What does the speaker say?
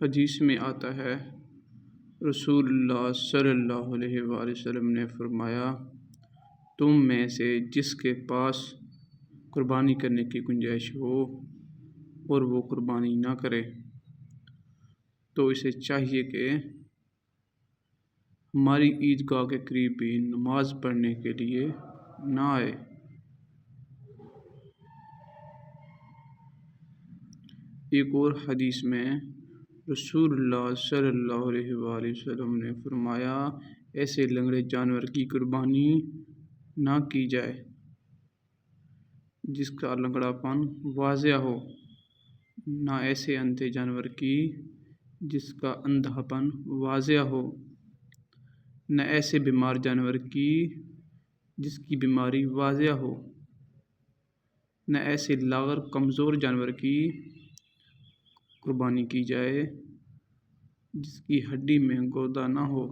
حدیث میں آتا ہے رسول اللہ صلی اللہ علیہ وآلہ وسلم نے فرمایا، تم میں سے جس کے پاس قربانی کرنے کی گنجائش ہو اور وہ قربانی نہ کرے تو اسے چاہیے کہ ہماری عیدگاہ کے قریب بھی نماز پڑھنے کے لیے نہ آئے۔ ایک اور حدیث میں رسول اللہ صلی اللہ علیہ وآلہ وسلم نے فرمایا، ایسے لنگڑے جانور کی قربانی نہ کی جائے جس کا لنگڑا پن واضح ہو، نہ ایسے اندھے جانور کی جس کا اندھا پن واضح ہو، نہ ایسے بیمار جانور کی جس کی بیماری واضح ہو، نہ ایسے لاغر کمزور جانور کی قربانی کی جائے جس کی ہڈی میں گودا نہ ہو۔